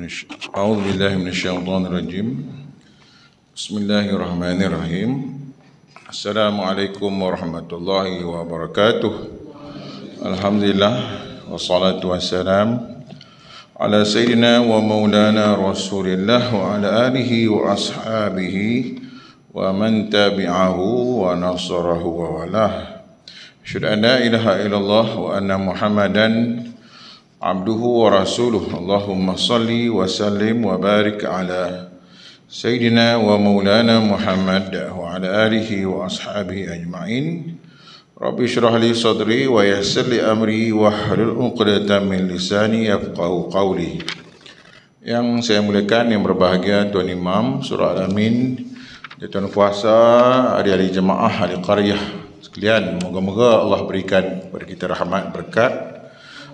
أعوذ بالله من الشيطان الرجيم. بسم الله الرحمن الرحيم. السلام عليكم ورحمة الله وبركاته. الحمد لله والصلاة والسلام على سيدنا ومولانا رسول الله وعلى آله وأصحابه ومن تبعه ونصره وولاه. أشهد أن لا إله إلا الله وأن محمدا عبده ورسوله. اللهم صل وسلم وبارك على سيدنا ومولانا محمد وعلى آله وأصحابه أجمعين. رب اشرح لي صدري ويسر لي أمري واحلل عقدة من لساني يفقهوا قولي. Yang saya muliakan, yang berbahagia Tuan Imam Surah Al-Amin, Tuan Kuasa, ahli-ahli jemaah, ahli qaryah sekalian, moga-moga Allah berikan kepada kita rahmat, berkat,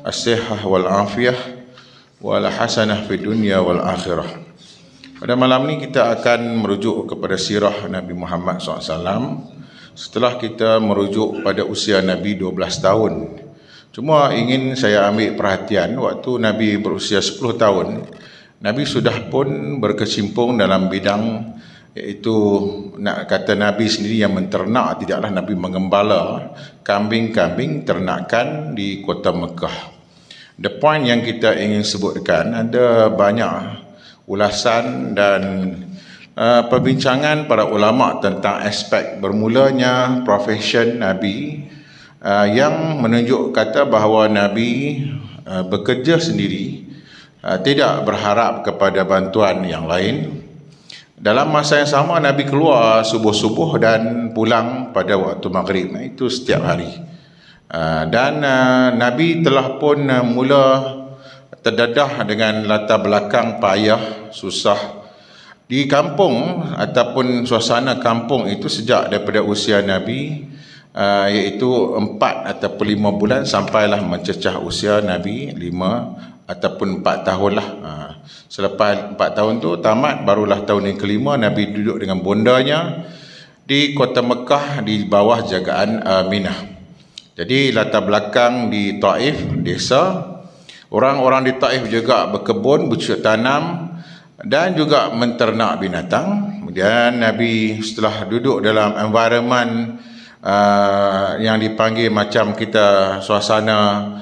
as-sihah wal afiyah wal hasanah fi dunya wal akhirah. Pada malam ni kita akan merujuk kepada sirah Nabi Muhammad SAW setelah kita merujuk pada usia Nabi 12 tahun. Cuma ingin saya ambil perhatian, waktu Nabi berusia 10 tahun, Nabi sudah pun berkecimpung dalam bidang, iaitu nak kata Nabi sendiri yang menternak, tidaklah Nabi mengembala kambing-kambing ternakan di kota Mekah. The point yang kita ingin sebutkan, ada banyak ulasan dan perbincangan para ulama tentang aspek bermulanya profession Nabi, yang menunjuk kata bahawa Nabi bekerja sendiri, tidak berharap kepada bantuan yang lain. Dalam masa yang sama, Nabi keluar subuh-subuh dan pulang pada waktu maghrib, itu setiap hari. Dan Nabi telah pun mula terdedah dengan latar belakang payah, susah di kampung ataupun suasana kampung itu sejak daripada usia Nabi, iaitu 4 ataupun 5 bulan, sampailah mencecah usia Nabi 5 ataupun 4 tahun lah. Selepas 4 tahun tu tamat, barulah tahun yang kelima Nabi duduk dengan bondanya di kota Mekah di bawah jagaan Aminah. Jadi latar belakang di Taif, desa, orang-orang di Taif juga berkebun, bercocok tanam dan juga menternak binatang. Kemudian Nabi setelah duduk dalam environment yang dipanggil macam kita suasana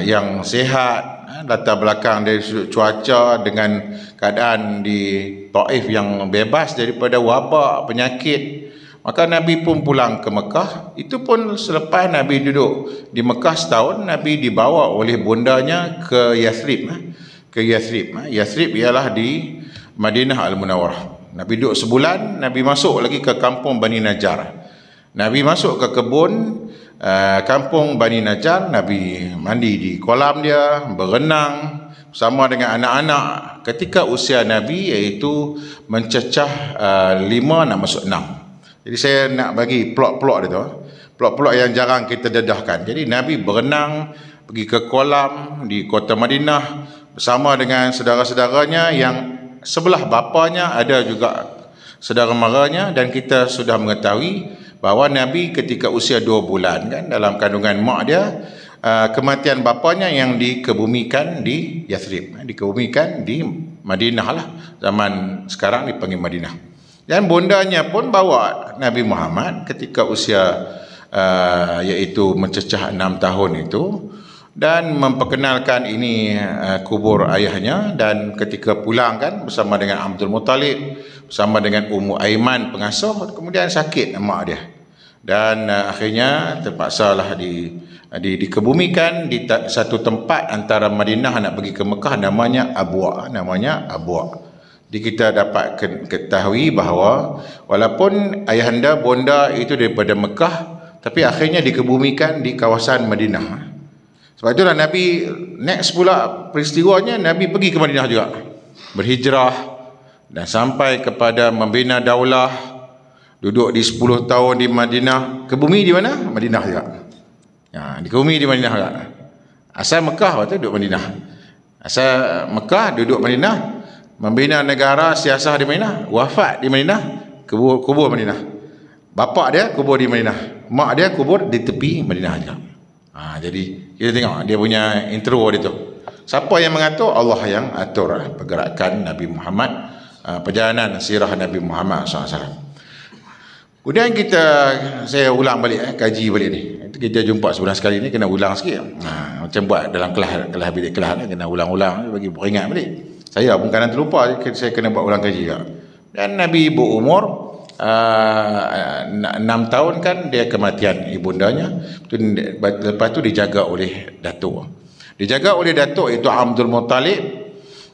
yang sihat, latar belakang dari sudut cuaca dengan keadaan di Taif yang bebas daripada wabak, penyakit, maka Nabi pun pulang ke Mekah. Itu pun selepas Nabi duduk di Mekah setahun, Nabi dibawa oleh bondanya ke Yathrib. Yathrib ialah di Madinah Al-Munawwarah. Nabi duduk sebulan, Nabi masuk lagi ke kampung Bani Najjar. Nabi masuk ke kebun kampung Bani Najjar. Nabi mandi di kolam dia, berenang bersama dengan anak-anak ketika usia Nabi, iaitu mencecah 5 nak masuk 6. Jadi saya nak bagi plot-plot dia tu, plot-plot yang jarang kita dedahkan. Jadi Nabi berenang, pergi ke kolam di kota Madinah bersama dengan saudara-saudaranya, yang sebelah bapanya ada juga saudara maranya. Dan kita sudah mengetahui bahawa Nabi ketika usia 2 bulan kan, dalam kandungan mak dia, kematian bapanya yang dikebumikan di Yathrib, dikebumikan di Madinah lah, zaman sekarang dipanggil Madinah. Dan bondanya pun bawa Nabi Muhammad ketika usia iaitu mencecah 6 tahun itu, dan memperkenalkan ini kubur ayahnya. Dan ketika pulang kan, bersama dengan Abdul Muttalib, bersama dengan Ummu Aiman pengasuh, kemudian sakit mak dia, dan akhirnya terpaksalah dikebumikan di satu tempat antara Madinah nak pergi ke Mekah, namanya Abwa. Jadi kita dapat ketahui bahawa walaupun ayahanda bonda itu daripada Mekah, tapi akhirnya dikebumikan di kawasan Madinah. Sebab itulah Nabi next pula peristiwanya, Nabi pergi ke Madinah juga, berhijrah dan sampai kepada membina daulah, duduk di 10 tahun di Madinah. Kebumi di mana? Madinah juga. Dikebumi di Madinah juga. Asal Mekah waktu duduk Madinah. Asal Mekah duduk Madinah, membina negara siasah di Madinah, wafat di Madinah, kubur Madinah. Bapak dia kubur di Madinah, mak dia kubur di tepi Madinah juga. Jadi kita tengok dia punya intro dia tu. Siapa yang mengatur? Allah yang atur pergerakan Nabi Muhammad, perjalanan sirah Nabi Muhammad SAW. Kemudian saya ulang balik, kaji balik ni. Kita jumpa sebulan sekali ni, kena ulang sikit. Macam buat dalam kelas bilik kelas ni, kena ulang-ulang bagi beringat balik. Saya pun kadang terlupa, saya kena buat ulang kaji juga. Dan Nabi berumur 6 tahun kan dia kematian ibundanya. Lepas tu dijaga oleh datuk. Dijaga oleh datuk itu Abdul Muttalib.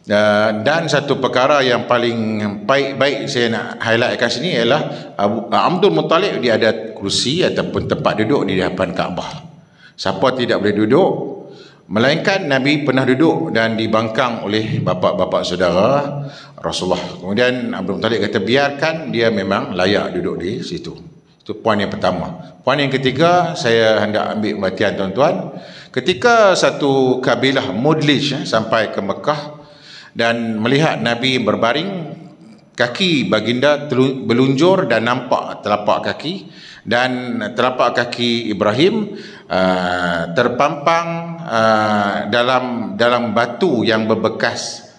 Dan satu perkara yang paling baik saya nak highlightkan sini ialah Abdul Muttalib dia ada kursi ataupun tempat duduk di hadapan Kaabah. Siapa tidak boleh duduk, melainkan Nabi pernah duduk dan dibangkang oleh bapa-bapa saudara Rasulullah. Kemudian Abdul Muttalib kata biarkan, dia memang layak duduk di situ. Itu poin yang pertama. Poin yang ketiga saya hendak ambil perhatian tuan-tuan. Ketika satu kabilah Mudlij sampai ke Mekah dan melihat Nabi berbaring, kaki baginda berlunjur dan nampak telapak kaki, dan telapak kaki Ibrahim terpampang dalam batu yang berbekas.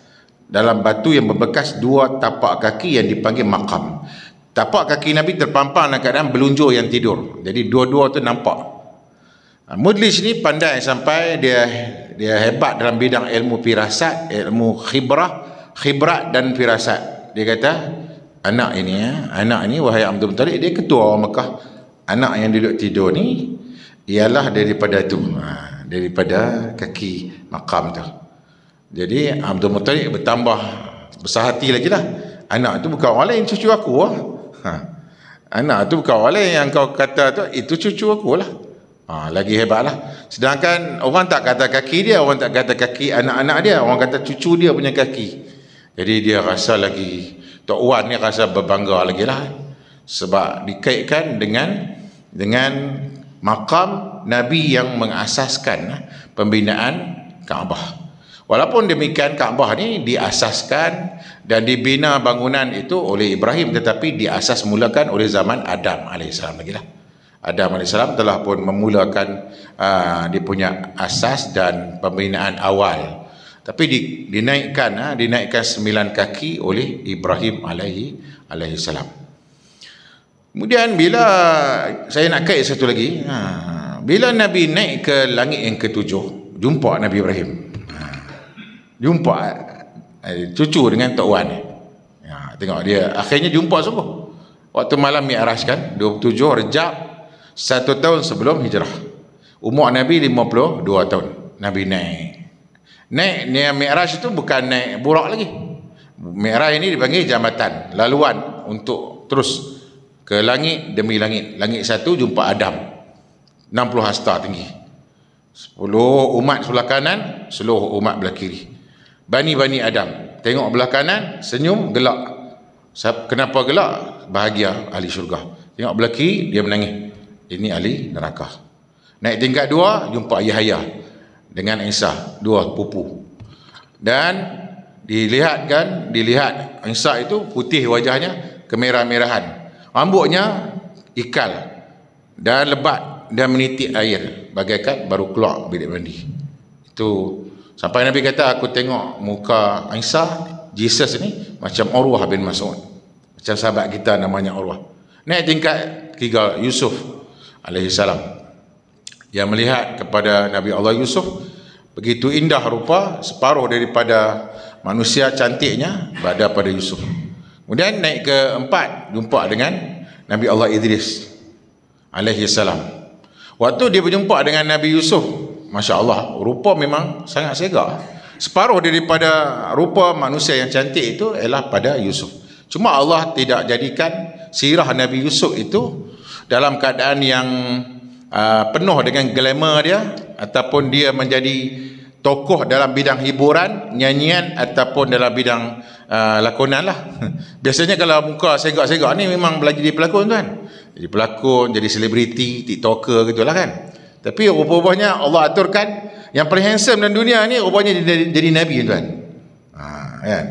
Dalam batu yang berbekas dua tapak kaki yang dipanggil makam. Tapak kaki Nabi terpampang dalam keadaan berlunjur yang tidur. Jadi dua-dua tu nampak. Mudlij ni pandai sampai dia hebat dalam bidang ilmu firasat, ilmu khibrat dan firasat. Dia kata anak ini wahai Abdul Muttalib, dia ketua orang Mekah. Anak yang duduk tidur ni ialah daripada daripada kaki makam tu. Jadi Abdul Muttalib bertambah besar hati lagi lah. Anak tu bukan orang lain, cucu aku lah. Anak tu bukan orang lain yang kau kata tu, itu cucu aku lah. Lagi hebat lah. Sedangkan orang tak kata kaki dia, orang tak kata kaki anak-anak dia, orang kata cucu dia punya kaki. Jadi dia rasa lagi, Tok Wan ni rasa berbangga lagi lah. Sebab dikaitkan dengan makam Nabi yang mengasaskan pembinaan Kaabah. Walaupun demikian Kaabah ni diasaskan dan dibina bangunan itu oleh Ibrahim, tetapi diasas mulakan oleh zaman Adam AS lagi lah. Adam AS telah pun memulakan dia punya asas dan pembinaan awal. Tapi dinaikkan 9 kaki oleh Ibrahim alaihi salam. Kemudian bila saya nak kait satu lagi, bila Nabi naik ke langit yang ke-7, jumpa Nabi Ibrahim. Jumpa cucu dengan Tok Wan. Tengok dia akhirnya jumpa sungguh. Waktu malam Mi'raj kan, 27 Rejab, 1 tahun sebelum hijrah. Umur Nabi 52 tahun. Nabi naik Mi'raj itu bukan naik burak lagi. Mi'raj ini dipanggil jambatan, laluan untuk terus ke langit demi langit. Langit satu jumpa Adam, 60 hasta tinggi. 10 umat sebelah kanan, seluruh umat belah kiri. Bani Adam. Tengok belah kanan, senyum, gelak. Kenapa gelak? Bahagia, ahli syurga. Tengok belah kiri, dia menangis. Ini ahli neraka. Naik tingkat 2, jumpa Yahya dengan Isa, 2 pupu. Dan dilihat Isa itu putih wajahnya, kemerah-merahan. Rambutnya ikal dan lebat dan menitik air bagaikan baru keluar bilik mandi. Itu sampai Nabi kata, aku tengok muka Isa, Jesus ni macam Urwah bin Mas'ud, macam sahabat kita namanya Urwah. Naik tingkat 3, Yusuf alaihi salam. Yang melihat kepada Nabi Allah Yusuf, begitu indah rupa, separuh daripada manusia cantiknya berada pada Yusuf. Kemudian naik ke 4, jumpa dengan Nabi Allah Idris alaihi salam. Waktu dia berjumpa dengan Nabi Yusuf, Masya Allah, rupa memang sangat segak. Separuh daripada rupa manusia yang cantik itu ialah pada Yusuf. Cuma Allah tidak jadikan sirah Nabi Yusuf itu dalam keadaan yang penuh dengan glamour dia, ataupun dia menjadi tokoh dalam bidang hiburan, nyanyian, ataupun dalam bidang lakonan lah. Biasanya kalau muka segak-segak ni memang belajar jadi pelakon tuan. Jadi pelakon, jadi selebriti, tiktoker gitulah kan. Tapi rupanya Allah aturkan yang paling handsome dalam dunia ni rupanya jadi Nabi tuan. Kan?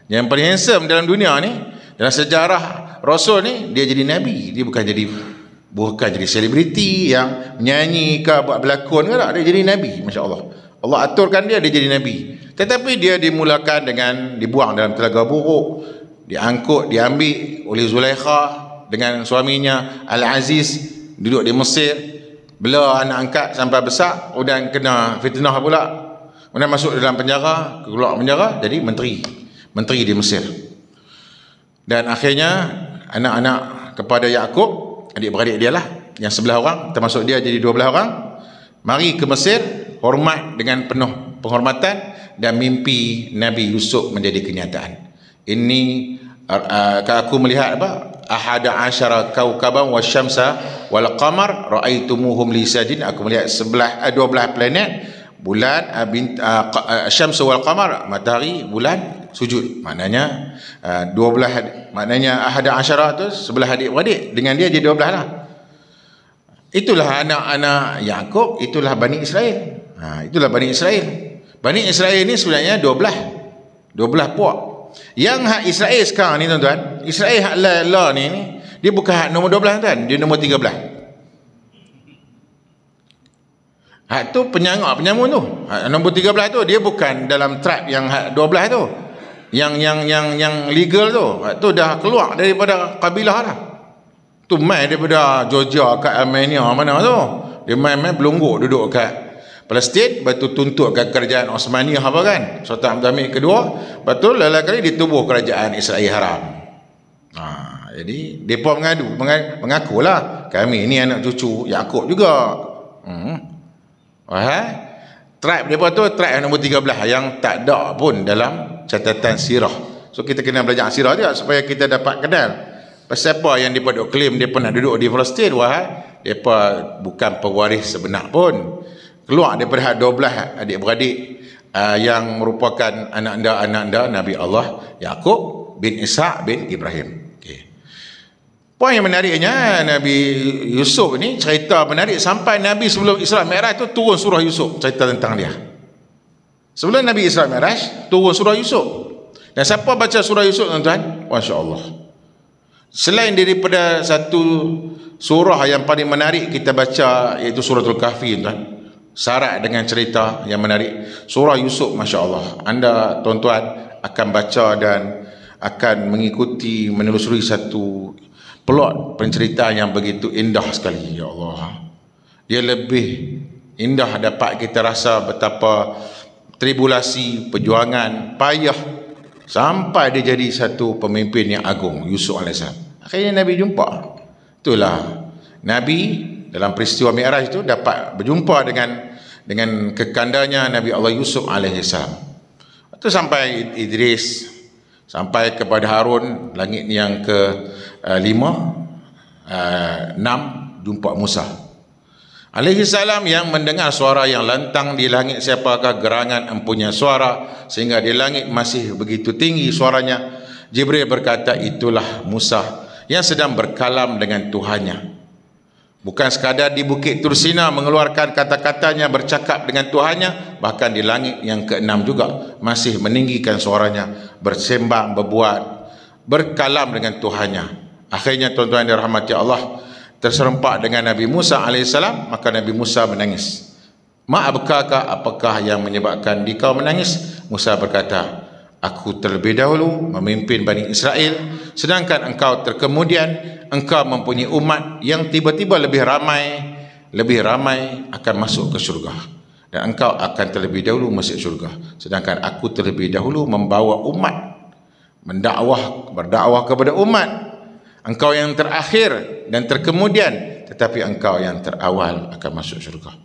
Yang paling handsome dalam dunia ni, dalam sejarah Rasul ni, dia jadi Nabi. Dia bukan jadi selebriti yang menyanyi ke buat berlakon ke tak. Dia jadi Nabi, Masya Allah. Allah aturkan dia jadi Nabi. Tetapi dia dimulakan dengan dibuang dalam telaga buruk, diangkut, diambil oleh Zulaikha dengan suaminya Al-Aziz, duduk di Mesir, bela anak angkat sampai besar, kemudian kena fitnah pula, kemudian masuk dalam penjara, keluar penjara jadi menteri di Mesir. Dan akhirnya anak-anak kepada Yakub, adik-beradik dia lah, yang 11 orang, termasuk dia jadi 12 orang, mari ke Mesir, hormat dengan penuh penghormatan, dan mimpi Nabi Yusuf menjadi kenyataan. Ini aku melihat apa? Ahada asyara kaukaban wasyamsa wal qamar ra'aitumuhum li sajin. Aku melihat 12 planet, bulan, syams wal qamar, matahari, bulan sujud. Maknanya 12, maknanya ahada asyara tu 11 adik-beradik, dengan dia jadi 12 lah. Itulah anak-anak Yakub, itulah Bani Israel. Itulah Bani Israel. Bani Israel ni sebenarnya 12 puak. Yang hak Israel sekarang ni tuan-tuan, Israel hak Allah ni dia bukan hak nombor 12 tuan, dia nombor 13. Hak tu penyamun tu. Hak nombor 13 tu dia bukan dalam tribe yang hak 12 tu. Yang legal tu. Hak tu dah keluar daripada kabilah dah. Tu main daripada Georgia kat Armenia mana tu. Dia main belungguk duduk kat Palestin, batu tuntut ke kerajaan Osmaniyah apa kan, Sultan Abdul Hamid kedua, betul lala kali ditubuh kerajaan Israel Haram. Jadi depa mengakulah kami ni anak cucu Yakub juga. Tribe depa tu tribe nombor 13 yang tak ada pun dalam catatan sirah. So kita kena belajar sirah juga supaya kita dapat kenal pasal apa yang depa duk claim depa nak duduk di Palestin. Depa bukan pewaris sebenar pun. Keluar daripada 12 adik-beradik yang merupakan anak-anda Nabi Allah Yakub bin Ishaq bin Ibrahim. Poin yang menariknya, Nabi Yusuf ni cerita menarik sampai Nabi sebelum Isra Mi'raj tu turun surah Yusuf, cerita tentang dia. Sebelum Nabi Isra Mi'raj turun surah Yusuf. Dan siapa baca surah Yusuf tuan-tuan? Masya-Allah. Selain daripada satu surah yang paling menarik kita baca, iaitu suratul Kahfi tuan, syarat dengan cerita yang menarik. Surah Yusuf, Masya Allah, anda tuan-tuan akan baca dan akan mengikuti, menelusuri satu plot penceritaan yang begitu indah sekali. Ya Allah, dia lebih indah dapat kita rasa betapa tribulasi, perjuangan, payah sampai dia jadi satu pemimpin yang agung, Yusuf AS. Akhirnya Nabi jumpa. Itulah Nabi dalam peristiwa Mi'raj itu dapat berjumpa dengan kekandanya Nabi Allah Yusuf alaihissalam. Itu sampai Idris, sampai kepada Harun, langit yang ke-5, 6 jumpa Musa alaihissalam yang mendengar suara yang lantang di langit. Siapakah gerangan empunya suara sehingga di langit masih begitu tinggi suaranya? Jibril berkata, itulah Musa yang sedang berkalam dengan Tuhannya. Bukan sekadar di Bukit Tursina mengeluarkan kata-katanya, bercakap dengan Tuhannya, bahkan di langit yang ke-6 juga masih meninggikan suaranya, bersembang, berbuat, berkalam dengan Tuhannya. Akhirnya tuan-tuan yang dirahmati Allah, terserempak dengan Nabi Musa alaihissalam, maka Nabi Musa menangis. Ma'abkaka, apakah yang menyebabkan dikau menangis? Musa berkata, aku terlebih dahulu memimpin Bani Israel, sedangkan engkau terkemudian. Engkau mempunyai umat yang tiba-tiba lebih ramai akan masuk ke syurga, dan engkau akan terlebih dahulu masuk syurga, sedangkan aku terlebih dahulu membawa umat, berdakwah kepada umat. Engkau yang terakhir dan terkemudian, tetapi engkau yang terawal akan masuk syurga.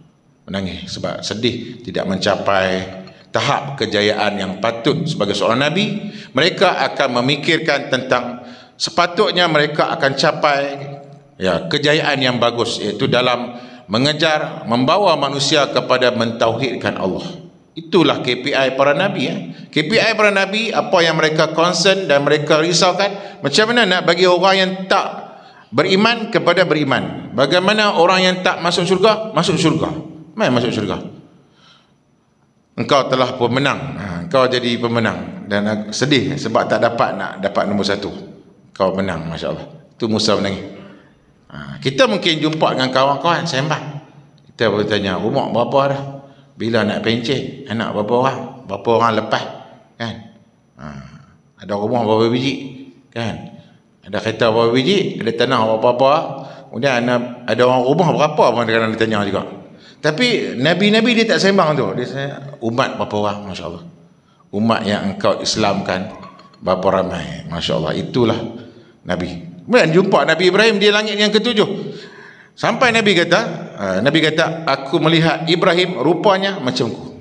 Menangis sebab sedih tidak mencapai tahap kejayaan yang patut sebagai seorang Nabi. Mereka akan memikirkan tentang sepatutnya mereka akan capai kejayaan yang bagus, iaitu dalam mengejar, membawa manusia kepada mentauhidkan Allah. Itulah KPI para Nabi. KPI para Nabi, apa yang mereka concern dan mereka risaukan, macam mana nak bagi orang yang tak beriman kepada beriman, bagaimana orang yang tak masuk syurga masuk syurga. Mai masuk syurga. Engkau telah pemenang, engkau jadi pemenang, dan sedih sebab tak dapat nombor 1. Kau menang, Masya Allah. Itu Musa menangis. Kita mungkin jumpa dengan kawan-kawan sembang, kita bertanya, umur berapa dah? Bila nak pencet, anak berapa orang? Berapa orang lepas? Kan? Ada rumah berapa biji? Kan? Ada kereta berapa biji? Ada tanah berapa-apa? Kemudian ada orang rumah berapa pun kadang-kadang ditanya juga. Tapi Nabi-Nabi dia tak sembang tu. Dia umat berapa orang? Masya Allah. Umat yang engkau Islamkan berapa ramai? Masya Allah. Itulah Nabi. Kemudian jumpa Nabi Ibrahim di langit yang ketujuh. Sampai Nabi kata, aku melihat Ibrahim rupanya macamku.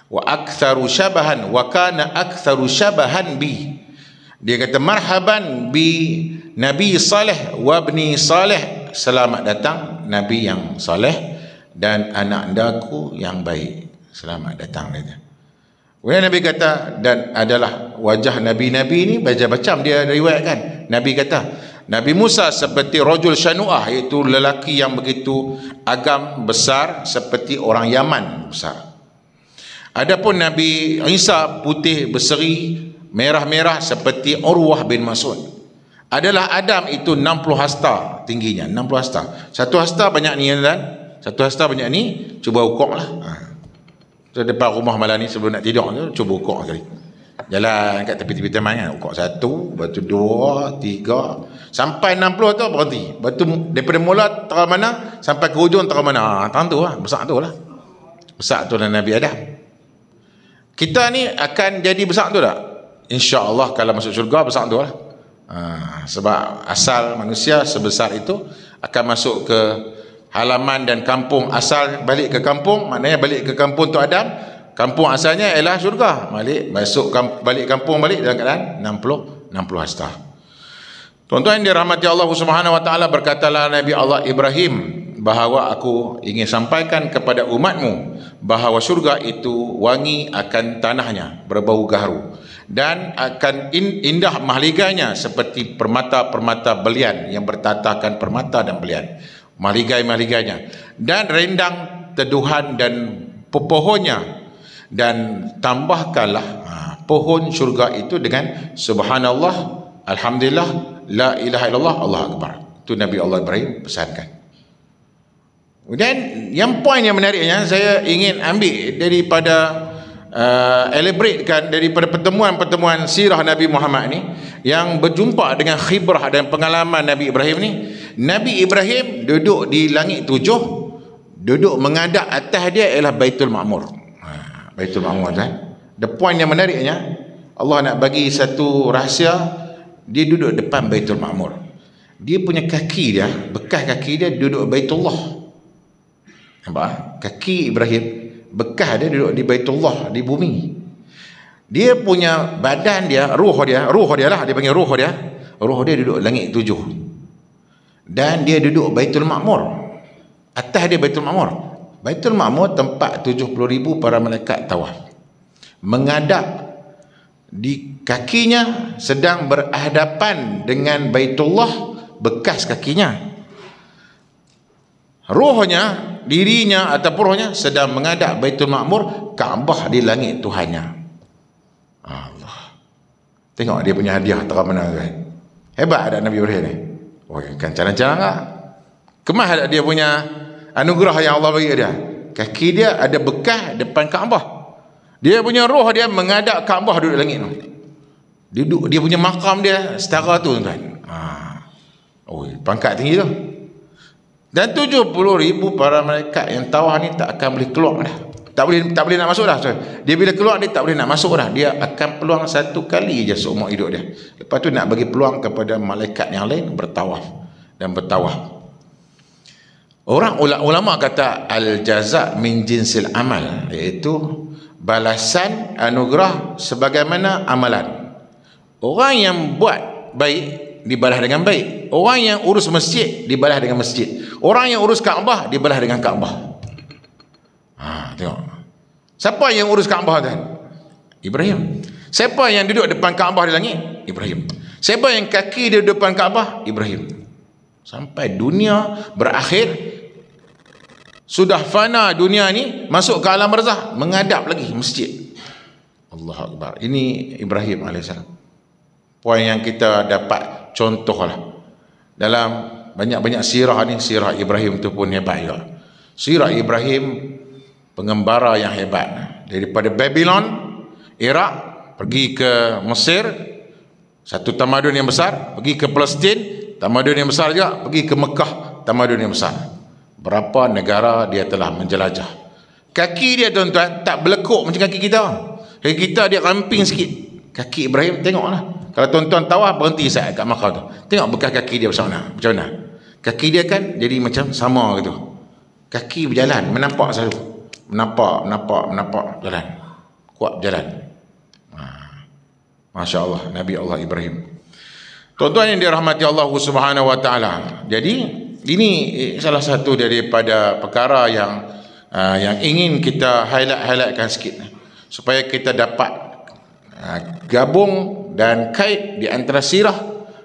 Wa aktsaru syabahan wa kana aktsaru syabahan bi. Dia kata marhaban bi Nabi Saleh wa ibni Saleh. Selamat datang Nabi yang saleh dan anak daku yang baik. Selamat datang dia. Kemudian Nabi kata, dan adalah wajah Nabi-Nabi ni macam dia riwayatkan. Nabi kata, Nabi Musa seperti rajul syanu'ah, iaitu lelaki yang begitu agam besar seperti orang Yaman besar. Adapun Nabi Isa putih berseri merah-merah seperti Urwah bin Mas'ud. Adalah Adam itu 60 hasta tingginya, 60 hasta. Satu hasta banyak ni kan? Satu hasta banyak ni, cuba ukurlah. So, depan rumah malam ni sebelum nak tidur tu, cuba ukur sekali. Jalan kat tepi-tepi taman kan, ukur 1, lepas tu 2, 3, sampai 60 tu berhenti. Lepas tu daripada mula terang mana sampai ke hujung terang mana. Terang tu lah, besar tu lah. Besar tu lah Nabi Adam. Kita ni akan jadi besar tu tak? InsyaAllah kalau masuk syurga besar tu lah. Sebab asal manusia sebesar itu akan masuk ke halaman dan kampung asal, balik ke kampung, maknanya balik ke kampung tu Adam, kampung asalnya ialah syurga. Balik kampung balik dalam keadaan 60 hasta. Tuan-tuan yang dirahmati Allah Subhanahu wa taala, berkatalah Nabi Allah Ibrahim bahawa aku ingin sampaikan kepada umatmu bahawa syurga itu wangi akan tanahnya, berbau gaharu, dan akan indah mahliganya seperti permata-permata belian yang bertatahkan permata dan belian, mahligai-mahliganya, dan rendang teduhan dan pepohonnya. Dan tambahkanlah pohon syurga itu dengan subhanallah, alhamdulillah, la ilaha illallah, Allah akbar. Itu Nabi Allah Ibrahim pesankan. Dan yang poin yang menariknya, saya ingin ambil daripada elaboratekan daripada pertemuan-pertemuan sirah Nabi Muhammad ni yang berjumpa dengan khibrah dan pengalaman Nabi Ibrahim ni. Nabi Ibrahim duduk di langit 7, duduk menghadap atas dia ialah Baitul Ma'mur. Baitul Ma'mur kan. The point yang menariknya, Allah nak bagi satu rahsia. Dia duduk depan Baitul Ma'mur. Dia punya kaki dia, bekas kaki dia duduk Baitullah. Nampak? Kaki Ibrahim, bekas dia duduk di Baitullah, di bumi. Dia punya badan dia, ruh dia lah, dia panggil ruh dia duduk langit 7. Dan dia duduk Baitul Ma'mur. Atas dia Baitul Ma'mur. Baitul Ma'mur tempat 70,000 para malaikat tawaf. Menghadap, di kakinya sedang berhadapan dengan Baitullah, bekas kakinya. Ruhnya, dirinya ataupun rohnya sedang menghadap Baitul Ma'mur, Kaabah di langit Tuhannya. Allah. Tengok dia punya hadiah terang mana kan. Hebat ada Nabi Ibrahim ni. Oh, kan calang-calang tak? Kemas ada dia punya anugerah yang Allah bagi dia. Kaki dia ada bekas depan Kaabah. Dia punya roh dia menghadap Kaabah duduk langit tu. Duduk dia punya makam dia setara tu kan. Oh, pangkat tinggi tu. Dan 70,000 para malaikat yang tawaf ni tak akan boleh keluar dah. Tak boleh nak masuk dah. Dia bila keluar dia tak boleh nak masuk dah. Dia akan peluang satu kali je seumur hidup dia. Lepas tu nak bagi peluang kepada malaikat yang lain bertawaf dan bertawaf. Orang ulama kata al-jaza min jinsil amal, iaitu balasan anugerah sebagaimana amalan. Orang yang buat baik dibalas dengan baik. Orang yang urus masjid dibalas dengan masjid. Orang yang urus Kaabah dibalas dengan Kaabah. Tengok. Siapa yang urus Kaabah tu? Ibrahim. Siapa yang duduk depan Kaabah di langit? Ibrahim. Siapa yang kaki dia depan Kaabah? Ibrahim. Sampai dunia berakhir, sudah fana dunia ni, masuk ke alam barzakh, menghadap lagi masjid. Allahu Akbar. Ini Ibrahim AS. Poin yang kita dapat contoh lah. Dalam banyak-banyak sirah ni, sirah Ibrahim tu pun hebat juga. Sirah Ibrahim pengembara yang hebat. Daripada Babylon, Iraq, pergi ke Mesir, satu tamadun yang besar, pergi ke Palestin, tamadun yang besar juga, pergi ke Mekah, tamadun yang besar. Berapa negara dia telah menjelajah. Kaki dia tuan-tuan tak berlekuk macam kaki kita. Kaki kita dia ramping sikit. Kaki Ibrahim tengoklah. Kalau tuan-tuan tawaf berhenti saat kat Makkah tu. Tengok bekas kaki dia macam mana. Macam mana? Kaki dia kan jadi macam sama gitu. Kaki berjalan, menampak selalu. Menampak jalan. Kuat berjalan. Masya Allah, Nabi Allah Ibrahim. Tuan-tuan yang dirahmati Allah Subhanahu Wa Taala. Jadi ini salah satu daripada perkara yang ingin kita highlightkan sikit supaya kita dapat gabung dan kait di antara sirah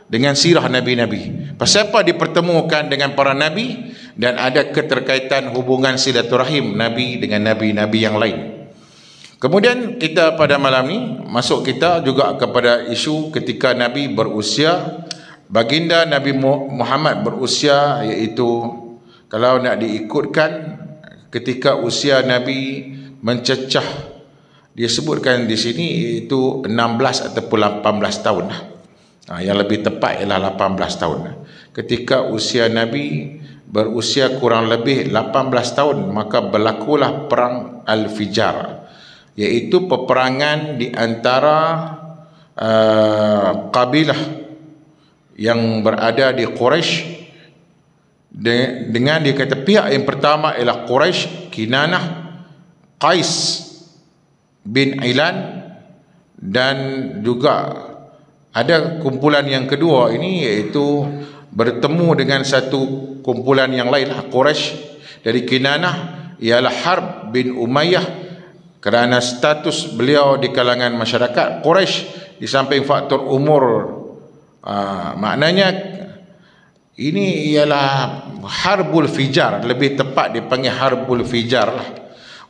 dengan sirah Nabi-Nabi. Pasal apa dipertemukan dengan para Nabi dan ada keterkaitan hubungan silaturahim Nabi dengan Nabi-Nabi yang lain. Kemudian kita pada malam ni masuk kita juga kepada isu ketika Nabi berusia, baginda Nabi Muhammad berusia, iaitu kalau nak diikutkan ketika usia Nabi mencecah, dia sebutkan di sini itu 16 ataupun 18 tahun. Yang lebih tepat ialah 18 tahun. Ketika usia Nabi berusia kurang lebih 18 tahun, maka berlakulah perang Al-Fijar, iaitu peperangan di antara kabilah yang berada di Quraisy dengan dia kata pihak yang pertama ialah Quraisy, Kinanah, Qais bin Ilan, dan juga ada kumpulan yang kedua ini iaitu bertemu dengan satu kumpulan yang lain lah. Quraisy dari Kinanah ialah Harb bin Umayyah, kerana status beliau di kalangan masyarakat Quraisy di samping faktor umur, maknanya ini ialah Harbul Fijar, lebih tepat dipanggil Harbul Fijar lah.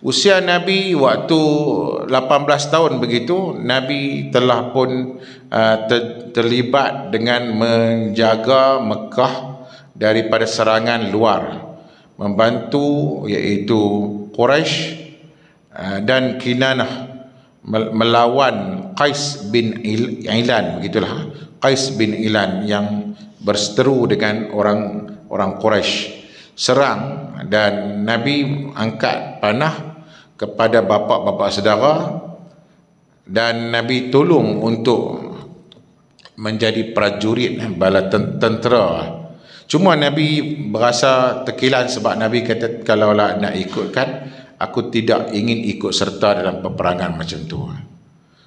Usia Nabi waktu 18 tahun begitu, Nabi telah pun terlibat dengan menjaga Mekah daripada serangan luar, membantu iaitu Quraisy dan Kinanah melawan Qais bin Ilan, begitulah. Qais bin Ilan yang berseteru dengan orang Quraisy, serang, dan Nabi angkat panah kepada bapa-bapa saudara dan Nabi tolong untuk menjadi prajurit bala tentera. Cuma Nabi berasa terkilan sebab Nabi kata kalaulah nak ikutkan, aku tidak ingin ikut serta dalam peperangan macam tu.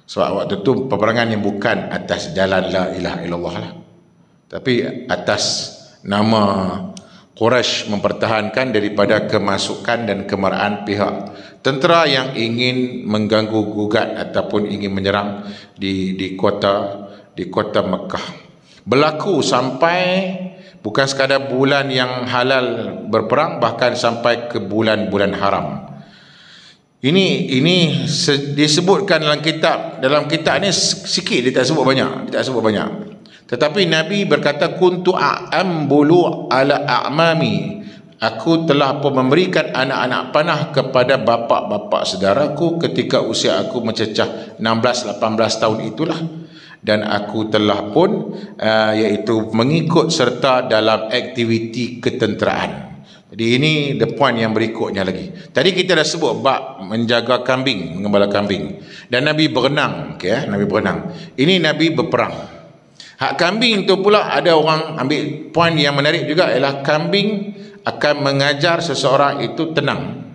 Sebab waktu tu peperangan yang bukan atas jalan la ilaha illallah lah, tapi atas nama Quraisy mempertahankan daripada kemasukan dan kemarahan pihak tentera yang ingin mengganggu gugat ataupun ingin menyerang di kota Mekah. Berlaku sampai bukan sekadar bulan yang halal berperang, bahkan sampai ke bulan-bulan haram. Ini disebutkan dalam kitab. Dalam kitab ni sikit, dia tak sebut banyak. Tetapi Nabi berkata, kuntu a'ambulu ala a'mami, aku telah pun memberikan anak-anak panah kepada bapa-bapa saudaraku ketika usia aku mencecah 16-18 tahun itulah, dan aku telah pun iaitu mengikut serta dalam aktiviti ketenteraan. Jadi ini the point yang berikutnya lagi. Tadi kita dah sebut bab menjaga kambing, mengembala kambing, dan Nabi berenang, Nabi berenang. Ini Nabi berperang. Hak kambing tu pula ada orang ambil poin yang menarik juga, ialah kambing akan mengajar seseorang itu tenang.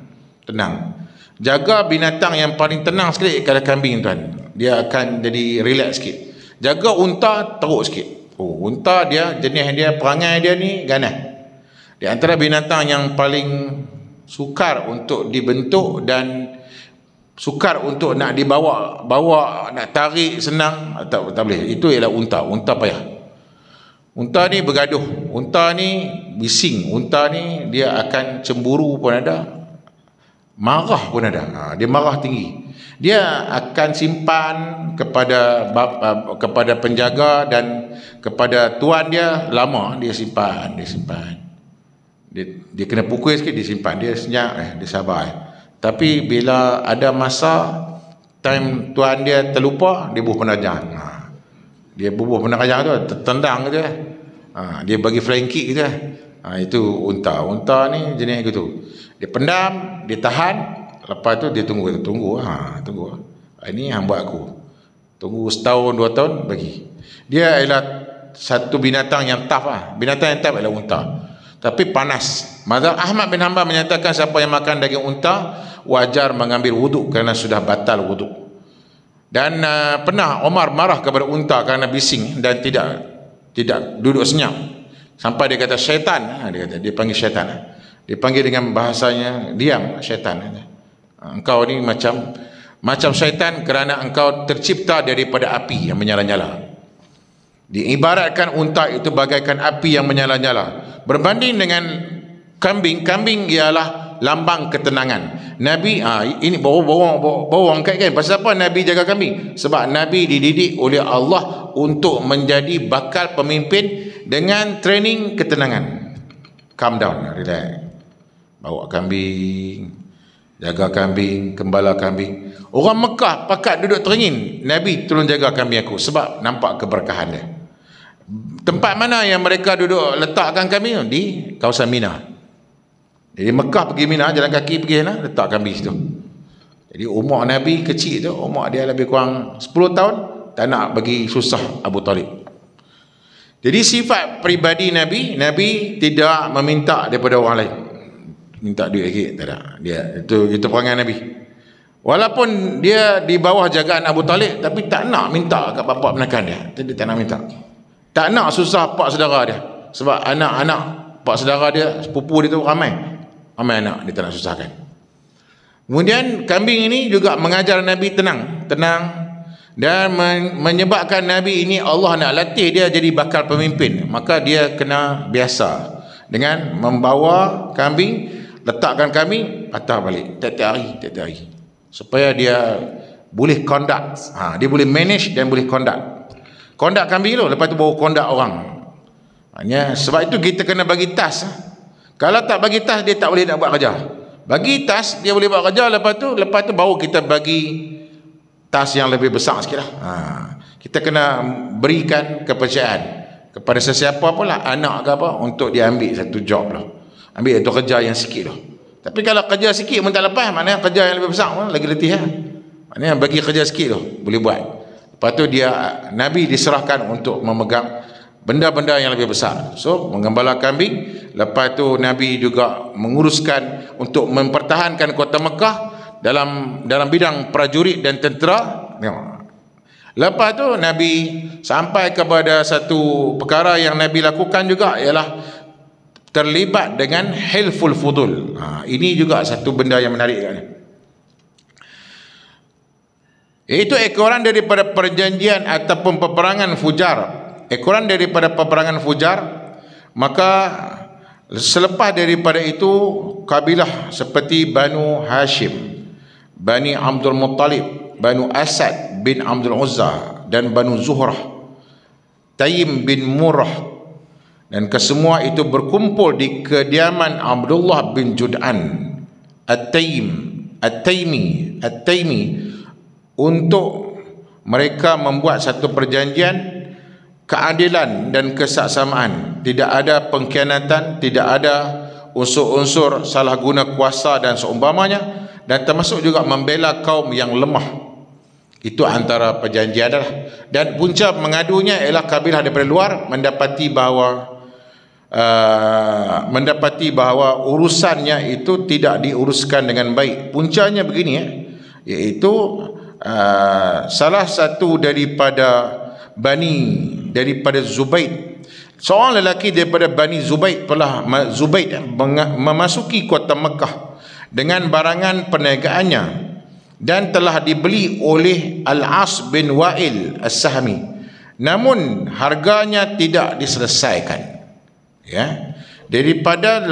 Jaga binatang yang paling tenang sekali kalau kambing tuan. Dia akan jadi relax sikit. Jaga unta teruk sikit. Unta dia jenis dia, perangai dia ni ganas. Di antara binatang yang paling sukar untuk dibentuk dan sukar untuk nak dibawa, nak tarik senang, tak boleh. Itu ialah unta. Unta payah. Unta ni bergaduh. Unta ni bising. Unta ni dia akan cemburu pun ada, marah pun ada. Dia marah tinggi. Dia akan simpan kepada penjaga dan kepada tuan dia lama. Dia simpan. Dia kena pukul sikit, dia simpan. Dia senyap, dia sabar. Tapi bila ada masa time tuan dia terlupa, dia bubuh penajam. Dia bubuh penajam tu, tendang je. Dia bagi flying kick je. Itu unta. Unta ni jenis gitu. Dia pendam, dia tahan, lepas tu dia tunggu. Ini hang buat aku. Tunggu setahun, 2 tahun, bagi. Dia ialah satu binatang yang tough lah. Binatang yang tough ialah unta. Tapi panas. Mazhab Ahmad bin Hanbal menyatakan siapa yang makan daging unta wajar mengambil wuduk kerana sudah batal wuduk. Dan pernah Omar marah kepada unta kerana bising dan tidak duduk senyap. Sampai dia kata syaitan. Dia panggil syaitan. Dia panggil dengan bahasanya diam, syaitan. Engkau ni macam syaitan kerana engkau tercipta daripada api yang menyala-nyala. Diibaratkan unta itu bagaikan api yang menyala-nyala. Berbanding dengan kambing ialah lambang ketenangan. Nabi ini bawa angkat kan. Pasal apa Nabi jaga kambing? Sebab Nabi dididik oleh Allah untuk menjadi bakal pemimpin dengan training ketenangan. Calm down, relax. Bawa kambing, jaga kambing, gembala kambing. Orang Mekah pakat duduk teringin, Nabi tolong jaga kambing aku sebab nampak keberkahan dia. Tempat mana yang mereka duduk letakkan kambing? Di kawasan Mina. Jadi Mekah pergi Mina, jalan kaki pergi sana, letak kambing situ. Jadi umur Nabi kecil tu, umur dia lebih kurang 10 tahun, tak nak bagi susah Abu Talib. Jadi sifat peribadi Nabi tidak meminta daripada orang lain. Minta duit lagi, tak ada. Dia itu perangai Nabi. Walaupun dia di bawah jagaan Abu Talib, tapi tak nak minta kat bapa menekan dia. Dia tak nak minta. Tak nak susah pak saudara dia. Sebab anak-anak pak saudara dia, sepupu dia tu ramai anak, dia tak nak susahkan. Kemudian kambing ini juga mengajar Nabi tenang dan menyebabkan Nabi ini Allah nak latih dia jadi bakal pemimpin. Maka dia kena biasa dengan membawa kambing, letakkan kambing, patah balik tiap-tiap hari supaya dia boleh conduct. Dia boleh manage dan boleh conduct kambing tu, lepas tu baru conduct orang. Sebab itu kita kena bagi task. Kalau tak bagi task, dia tak boleh nak buat kerja. Bagi task, dia boleh buat kerja, lepas tu baru kita bagi task yang lebih besar sikit lah. Kita kena berikan kepercayaan kepada sesiapa pun lah, anak ke apa, untuk dia ambil satu job lah, ambil satu kerja yang sikit lah. Tapi kalau kerja sikit pun tak lepas, maknanya kerja yang lebih besar pun lagi letih lah. Maknanya bagi kerja sikit lah boleh buat. Lepas tu Nabi diserahkan untuk memegang benda-benda yang lebih besar. So menggembala kambing. Lepas tu Nabi juga menguruskan untuk mempertahankan kota Mekah dalam bidang prajurit dan tentera. Lepas tu Nabi sampai kepada satu perkara yang Nabi lakukan juga, ialah terlibat dengan hilful fudul. Ini juga satu benda yang menarik kan. Itu ekoran daripada perjanjian ataupun peperangan Fujar. Ekoran daripada peperangan Fujar. Maka selepas daripada itu, kabilah seperti Banu Hashim, Bani Abdul Muttalib, Banu Asad bin Abdul Uzza, dan Banu Zuhrah, Taim bin Murrah, dan kesemua itu berkumpul di kediaman Abdullah bin Jud'an At-Taimi untuk mereka membuat satu perjanjian keadilan dan kesaksamaan. Tidak ada pengkhianatan, tidak ada unsur-unsur salah guna kuasa dan seumpamanya, dan termasuk juga membela kaum yang lemah. Itu antara perjanjian adalah. Dan punca mengadunya ialah kabilah daripada luar mendapati bahawa urusannya itu tidak diuruskan dengan baik. Puncanya begini iaitu salah satu daripada Zubaid, seorang lelaki daripada Bani Zubaid memasuki kota Mekah dengan barangan perniagaannya dan telah dibeli oleh Al-As bin Wa'il As-Sahmi, namun harganya tidak diselesaikan. Daripada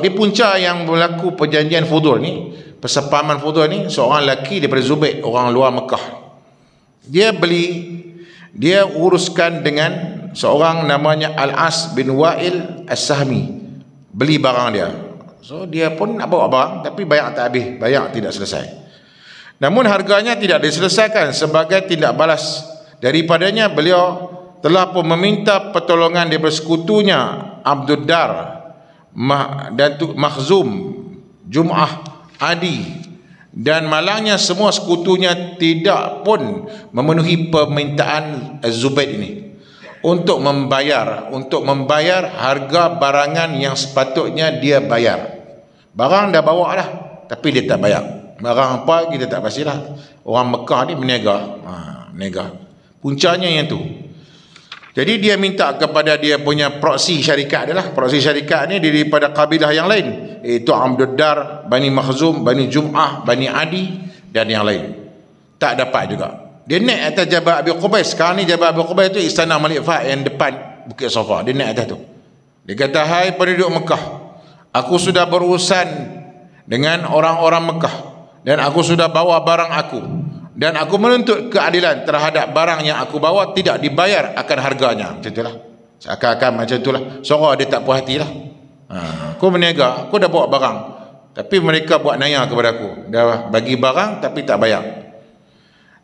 di punca yang berlaku perjanjian Fudul ni, persepahaman Fudul ni, seorang lelaki daripada Zubaid, orang luar Mekah, dia uruskan dengan seorang namanya Al-As bin Wa'il As-Sahmi, beli barang dia. So dia pun nak bawa barang, tapi bayar tak habis, bayar tidak selesai. Namun harganya tidak diselesaikan sebagai tindak balas daripadanya. Beliau telah pun meminta pertolongan daripada sekutunya Abdul Dar dan Makhzum, Jum'ah, Adi, dan malangnya semua sekutunya tidak pun memenuhi permintaan Zubair ini untuk membayar harga barangan yang sepatutnya dia bayar. Barang dah bawa dah, tapi dia tak bayar. Barang apa kita tak pastilah. Orang Mekah ni menega. Puncanya yang tu. Jadi dia minta kepada dia punya proksi syarikat dia lah. Proksi syarikat ni daripada kabilah yang lain, iaitu Abdul Dar, Bani Makhzum, Bani Jum'ah, Bani Adi dan yang lain. Tak dapat juga. Dia naik atas Jabal Abi Qubais. Sekarang ni Jabal Abi Qubais tu istana Malik Fahd yang depan Bukit Safa. Dia naik atas tu. Dia kata, hai penduduk Mekah, aku sudah berurusan dengan orang-orang Mekah dan aku sudah bawa barang aku, dan aku menuntut keadilan terhadap barang yang aku bawa tidak dibayar akan harganya. Macam itulah. Seakan-akan macam itulah. Seorang dia tak puas hatilah. Aku berniaga, aku dah bawa barang, tapi mereka buat naya kepada aku. Dah bagi barang tapi tak bayar.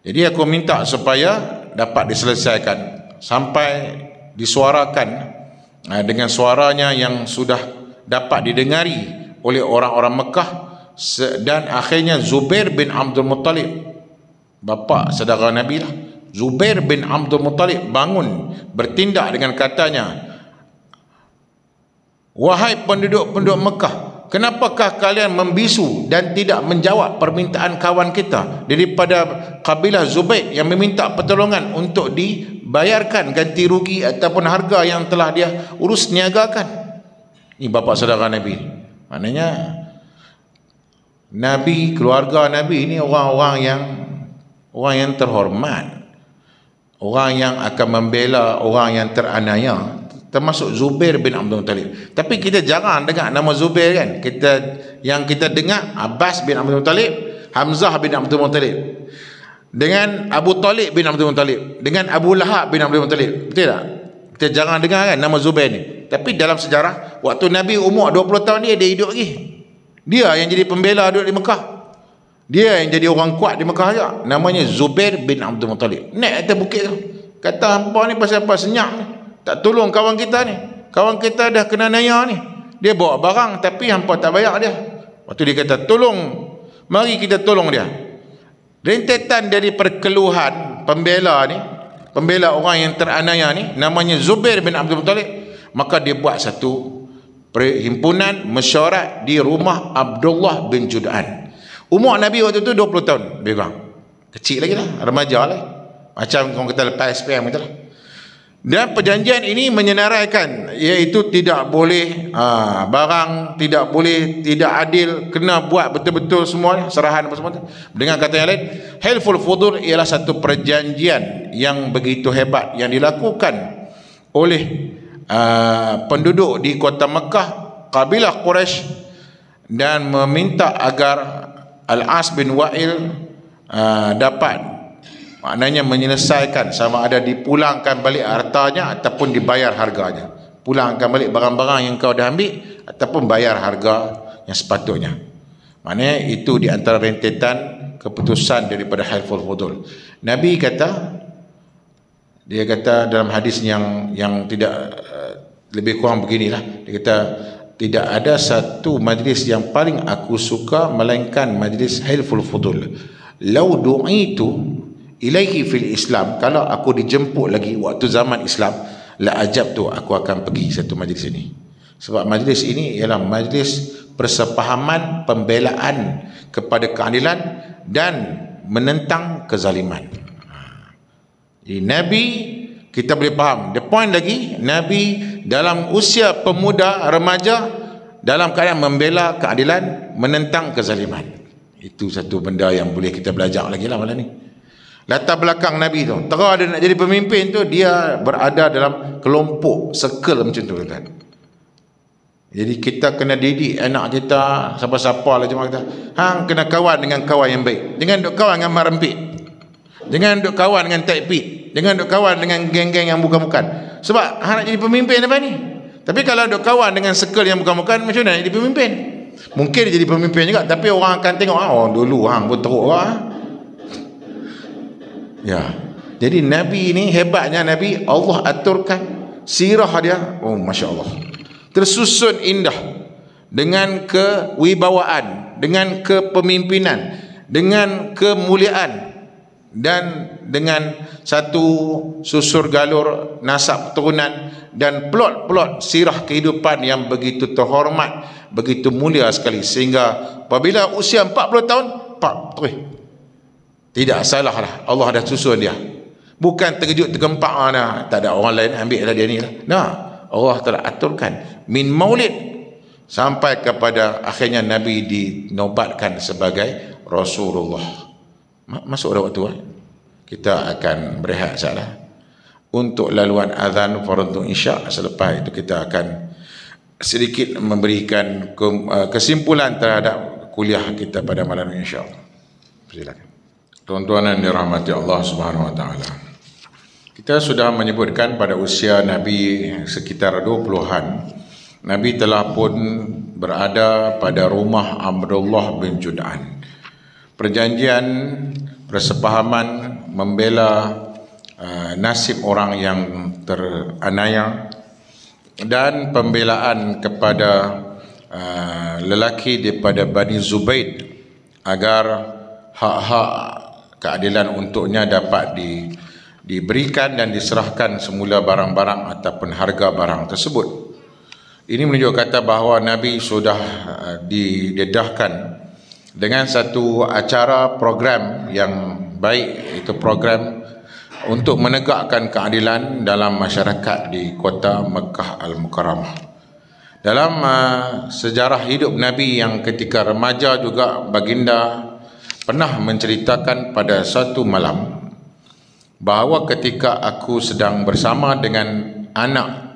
Jadi aku minta supaya dapat diselesaikan sampai disuarakan dengan suaranya yang sudah dapat didengari oleh orang-orang Mekah. Dan akhirnya Zubair bin Abdul Muttalib, bapa saudara Nabi lah, Zubair bin Abdul Muttalib bangun bertindak dengan katanya, wahai penduduk-penduduk Mekah, kenapakah kalian membisu dan tidak menjawab permintaan kawan kita daripada kabilah Zubair yang meminta pertolongan untuk dibayarkan ganti rugi ataupun harga yang telah dia urus niagakan? Ini bapa saudara Nabi. Maknanya Nabi, keluarga Nabi ini orang yang terhormat, orang yang akan membela orang yang teraniaya, termasuk Zubair bin Abdul Muttalib. Tapi kita jarang dengar nama Zubair kan. Yang kita dengar Abbas bin Abdul Muttalib, Hamzah bin Abdul Muttalib, dengan Abu Talib bin Abdul Muttalib, dengan Abu Lahab bin Abdul Muttalib. Betul tak? Kita jarang dengar kan nama Zubair ni. Tapi dalam sejarah, waktu Nabi umur 20 tahun dia hidup lagi. Dia yang jadi pembela duduk di Mekah. Dia yang jadi orang kuat di Mekah aja. Namanya Zubair bin Abdul Muttalib. Naik atas bukit tu. Kata, hampa ni pasal apa senyap ni? Tak tolong kawan kita ni. Kawan kita dah kena naya ni. Dia bawa barang tapi hampa tak bayar dia. Waktu dia kata, tolong, mari kita tolong dia. Rentetan dari perkeluhan pembela ni, pembela orang yang teraniaya ni, namanya Zubair bin Abdul Muttalib. Maka dia buat satu perhimpunan mesyuarat di rumah Abdullah bin Jud'an. Umur Nabi waktu tu 20 tahun lebih kurang. Kecil lagi lah, remaja lah. Macam orang kata lepas SPM gitu lah. Dan perjanjian ini menyenaraikan, iaitu tidak boleh barang, tidak boleh, tidak adil, kena buat betul-betul semua serahan apa semua tu. Dengan kata yang lain, Hilful Fudul ialah satu perjanjian yang begitu hebat yang dilakukan oleh penduduk di kota Mekah, kabilah Quraisy, dan meminta agar Al-As bin Wa'il dapat, maknanya menyelesaikan, sama ada dipulangkan balik hartanya ataupun dibayar harganya. Pulangkan balik barang-barang yang kau dah ambil ataupun bayar harga yang sepatutnya. Maknanya itu di antara rentetan keputusan daripada Hilful Fudul. Nabi kata, dia kata dalam hadis yang tidak lebih kurang beginilah, dia kata, tidak ada satu majlis yang paling aku suka melainkan majlis Hilful Fudul. Lau du'itu ilaihi fil Islam, kalau aku dijemput lagi waktu zaman Islam, la ajab tu, aku akan pergi satu majlis ini. Sebab majlis ini ialah majlis persepahaman, pembelaan kepada keadilan dan menentang kezaliman. Jadi Nabi, kita boleh faham, the point lagi, Nabi dalam usia pemuda, remaja, dalam keadaan membela keadilan, menentang kezaliman. Itu satu benda yang boleh kita belajar lagi lah malam ni. Latar belakang Nabi tu, terus dia nak jadi pemimpin tu, dia berada dalam kelompok, circle macam tu kan. Jadi kita kena didik anak kita, siapa-siapa lah cuma kita, hang kena kawan dengan kawan yang baik. Jangan duk kawan dengan marempit. Jangan duk kawan dengan taipit. Jangan duk kawan dengan geng-geng yang bukan-bukan. Sebab hang nak jadi pemimpin apa ni? Tapi kalau duk kawan dengan circle yang bukan-bukan, macam mana nak jadi pemimpin? Mungkin dia jadi pemimpin juga, tapi orang akan tengok, oh dulu hang pun teruk lah. Ya. Jadi Nabi ni hebatnya, Nabi Allah aturkan sirah dia, oh Masya Allah, tersusun indah dengan kewibawaan, dengan kepemimpinan, dengan kemuliaan, dan dengan satu susur galur nasab keturunan dan plot-plot sirah kehidupan yang begitu terhormat, begitu mulia sekali, sehingga apabila usia 40 tahun tidak salah lah, Allah dah susun dia. Bukan terkejut tergempak, tak ada orang lain ambil lah dia ni lah. Nah, Allah telah aturkan min maulid sampai kepada akhirnya Nabi dinobatkan sebagai Rasulullah. Masuk dah waktu kita akan berehat salah untuk laluan azan fardu isya. Selepas itu kita akan sedikit memberikan kesimpulan terhadap kuliah kita pada malam ini, insya-Allah. Silakan. Tuan-tuan yang dirahmati Allah Subhanahu wa taala. Kita sudah menyebutkan pada usia Nabi sekitar 20-an, Nabi telah pun berada pada rumah Abdullah bin Jud'an. Perjanjian, persepahaman membela nasib orang yang teraniaya dan pembelaan kepada lelaki daripada Bani Zubaid agar hak-hak keadilan untuknya dapat diberikan dan diserahkan semula barang-barang ataupun harga barang tersebut. Ini menunjukkan kata bahawa Nabi sudah didedahkan dengan satu acara program yang baik, itu program untuk menegakkan keadilan dalam masyarakat di kota Mekah Al-Mukarramah. Dalam sejarah hidup Nabi yang ketika remaja juga, baginda pernah menceritakan pada suatu malam bahawa ketika aku sedang bersama dengan anak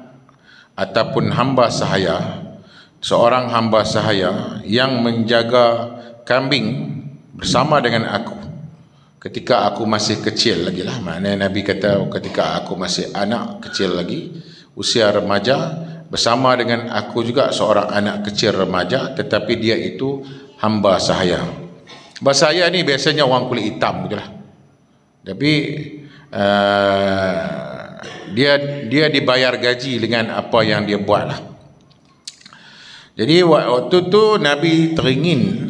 ataupun hamba sahaya, seorang hamba sahaya yang menjaga kambing bersama dengan aku ketika aku masih kecil lagi lah. Maknanya Nabi kata ketika aku masih anak kecil lagi, usia remaja, bersama dengan aku juga seorang anak kecil remaja, tetapi dia itu hamba sahaya. Hamba sahaya ni biasanya orang kulit hitam gitu lah, tapi dia dibayar gaji dengan apa yang dia buat lah. Jadi waktu tu Nabi teringin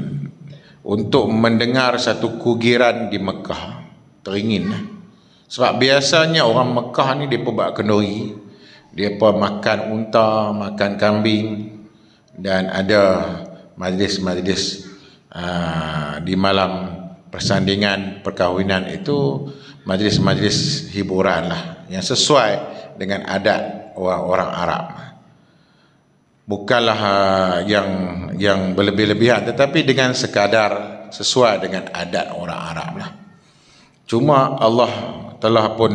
untuk mendengar satu kugiran di Mekah. Teringin sebab biasanya orang Mekah ni mereka buat kenduri, mereka makan unta, makan kambing, dan ada majlis-majlis di malam persandingan perkahwinan itu, majlis-majlis hiburan lah yang sesuai dengan adat orang Arab. Bukanlah yang berlebih-lebihan, tetapi dengan sekadar sesuai dengan adat orang Arab lah. Cuma Allah telah pun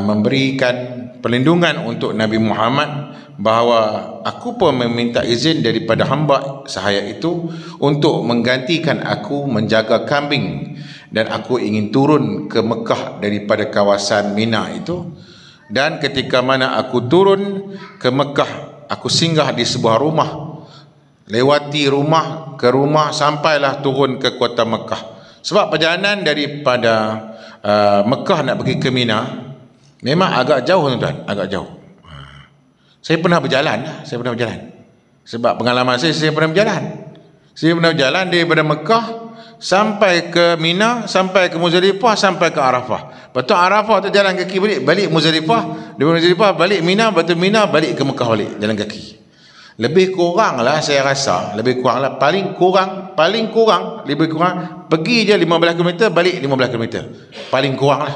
memberikan perlindungan untuk Nabi Muhammad bahawa aku pun meminta izin daripada hamba sahaya itu untuk menggantikan aku menjaga kambing, dan aku ingin turun ke Mekah daripada kawasan Mina itu. Dan ketika mana aku turun ke Mekah, aku singgah di sebuah rumah, lewati rumah ke rumah sampailah turun ke kota Mekah. Sebab perjalanan daripada Mekah nak pergi ke Mina memang agak jauh, tuan-tuan, agak jauh. Saya pernah berjalan, sebab pengalaman saya pernah berjalan. Saya pernah berjalan daripada Mekah sampai ke Mina, sampai ke Muzdalifah, sampai ke Arafah. Lepas tu Arafah tu jalan kaki balik Muzdalifah, dari Muzdalifah balik Mina, lepas tu Mina balik ke Mekah balik jalan kaki. Lebih kurang lah saya rasa, paling kurang pergi je 15 km, balik 15 km, paling kurang lah.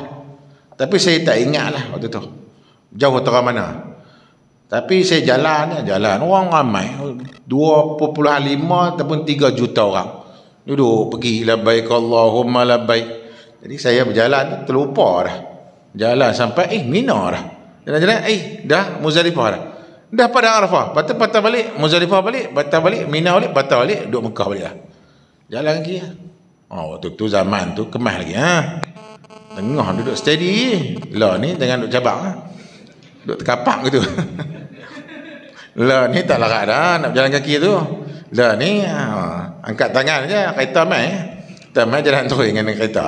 Tapi saya tak ingat lah waktu tu jauh terang mana. Tapi saya jalan orang ramai, 2.5 ataupun 3 juta orang duduk pergi labbaik Allahumma labbaik. Jadi saya berjalan terlupa dah. Jalan sampai Mina dah. Jalan-jalan dah Muzdalifah dah pada Arafah. Patah balik Muzdalifah balik, patah balik Mina balik, patah balik duduk Mekah balik lah. Jalan lagi lah. Waktu tu zaman tu kemas lagi tengah duduk steady lah, ni jangan duduk cabang duduk terkapak gitu. Lah ni tak larat dah nak berjalan kaki tu. Dah ni angkat tangan je, kereta mai. Kita mai jalan terus dengan kereta.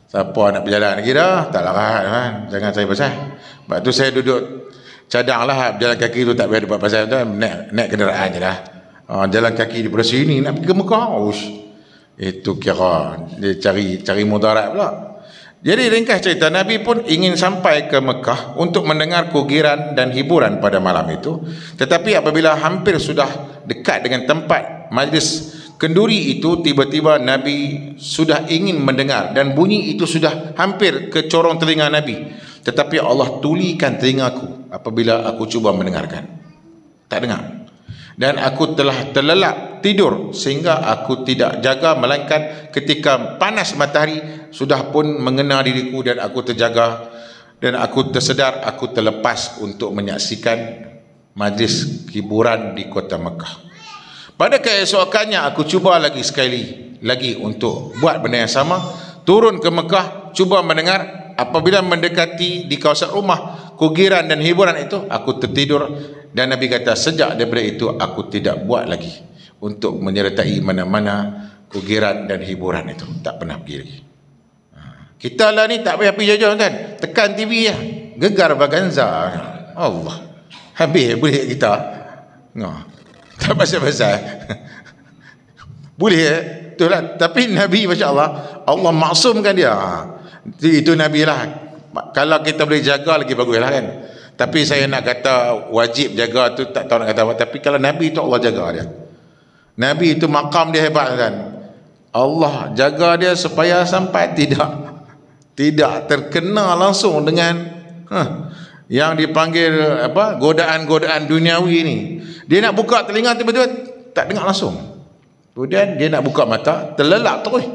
Siapa nak berjalan lagi dah, tak larat kan. Jangan saya pasal. Sebab tu saya duduk cadanglah berjalan kaki tu tak boleh buat pasal tu, naik kenderaan je lah. Jalan kaki daripada sini nak pergi ke Mekah. Itu kira dia cari mudarat pula. Jadi ringkas cerita, Nabi pun ingin sampai ke Mekah untuk mendengar kugiran dan hiburan pada malam itu. Tetapi apabila hampir sudah dekat dengan tempat majlis kenduri itu, tiba-tiba Nabi sudah ingin mendengar dan bunyi itu sudah hampir ke corong telinga Nabi. Tetapi Allah tulikan telingaku apabila aku cuba mendengarkan. Tak dengar. Dan aku telah terlelap tidur sehingga aku tidak jaga, melainkan ketika panas matahari sudah pun mengena diriku dan aku terjaga dan aku tersedar aku terlepas untuk menyaksikan majlis hiburan di kota Mekah. Pada keesokannya aku cuba sekali lagi untuk buat benda yang sama, turun ke Mekah, cuba mendengar. Apabila mendekati di kawasan rumah kugiran dan hiburan itu, aku tertidur. Dan Nabi kata, sejak daripada itu aku tidak buat lagi untuk menyertai mana-mana kugiran dan hiburan itu. Tak pernah pergi lagi. Kita lah ni tak payah pergi jauh-jauh kan, tekan TV lah, gegar Vaganza. Allah, habis boleh kita tak pasal-pasal. Boleh itulah. Tapi Nabi, Masya Allah, Allah maksumkan dia. Itu Nabi lah. Kalau kita boleh jaga lagi bagus lah kan. Tapi saya nak kata wajib jaga tu tak tahu nak kata apa. Tapi kalau Nabi tu Allah jaga dia. Nabi itu makam dia hebat kan. Allah jaga dia supaya sampai tidak terkena langsung dengan yang dipanggil godaan-godaan duniawi ni. Dia nak buka telinga tiba-tiba tak dengar langsung. Kemudian dia nak buka mata terlelap terus.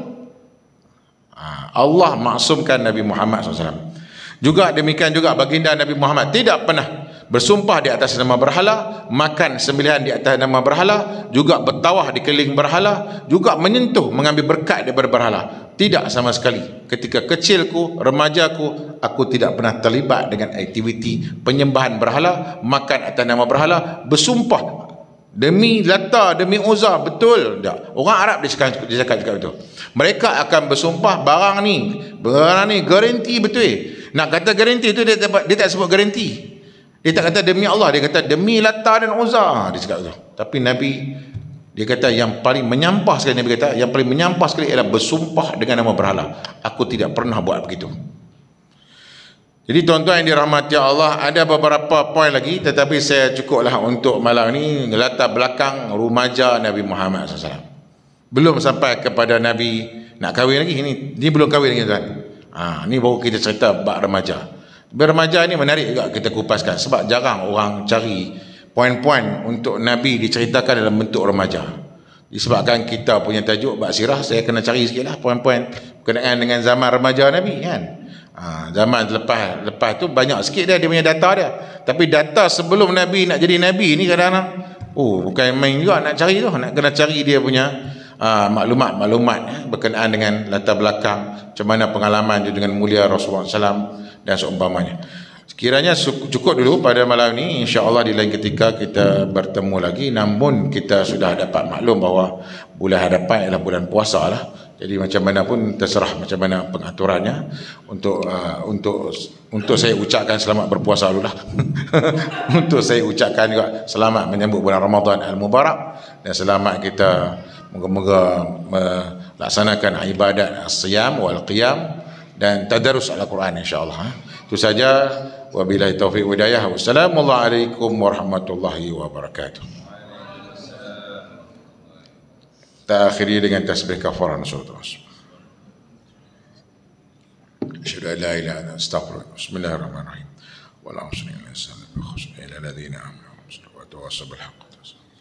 Allah maksumkan Nabi Muhammad SAW. Juga demikian juga baginda Nabi Muhammad tidak pernah bersumpah di atas nama berhala, makan sembelihan di atas nama berhala, juga bertawaf di keliling berhala, juga menyentuh mengambil berkat daripada berhala. Tidak sama sekali. Ketika kecilku, remajaku, aku tidak pernah terlibat dengan aktiviti penyembahan berhala, makan atas nama berhala, bersumpah demi Lata, demi Uzza. Betul tak? Orang Arab dia cakap betul. Mereka akan bersumpah barang ni garanti betul. Nak kata garanti itu dia tak sebut garanti. Dia tak kata demi Allah, dia kata demi Lata dan Uzza. Dia cakap betul. Tapi Nabi dia kata yang paling menyampah sekali, Nabi kata yang paling menyampah sekali ialah bersumpah dengan nama berhala. Aku tidak pernah buat begitu. Jadi tuan-tuan yang dirahmati Allah, ada beberapa poin lagi, tetapi saya cukuplah untuk malam ni latar belakang rumaja Nabi Muhammad SAW. Belum sampai kepada Nabi nak kahwin lagi. Ini belum kahwin lagi tuan. Ni baru kita cerita bab remaja. Berremaja ni menarik juga kita kupaskan sebab jarang orang cari poin-poin untuk Nabi diceritakan dalam bentuk remaja. Disebabkan kita punya tajuk bab sirah, saya kena cari sikitlah poin-poin berkenaan dengan zaman remaja Nabi kan. Zaman lepas tu banyak sikit dia punya data dia. Tapi data sebelum Nabi nak jadi Nabi ni kadang-kadang bukan main juga nak cari tu. Nak kena cari dia punya maklumat berkenaan dengan latar belakang, macam mana pengalaman dia dengan mulia Rasulullah SAW dan seumpamanya. Sekiranya cukup dulu pada malam ni, insya-Allah di lain ketika kita bertemu lagi. Namun kita sudah dapat maklum bahawa bulan hadapan ialah bulan puasa lah. Jadi macam mana pun terserah macam mana pengaturannya. Untuk saya ucapkan selamat berpuasa dulu lah. Untuk saya ucapkan juga selamat menyambut bulan Ramadan Al-Mubarak, dan selamat kita moga-moga melaksanakan ibadat as-siyam wal qiyam dan tadarus al-Quran insya-Allah. Itu saja, wabillahi taufiq wa hidayah. Wassalamualaikum warahmatullahi wabarakatuh. Kita akhiri dengan tasbih kafarah Rasulullah. Asyhadu an la ilaha illa anta astaghfiruka. Bismillahirrahmanirrahim. Wa la ilaha illa anta astaghfiruka wa atubu ilaik.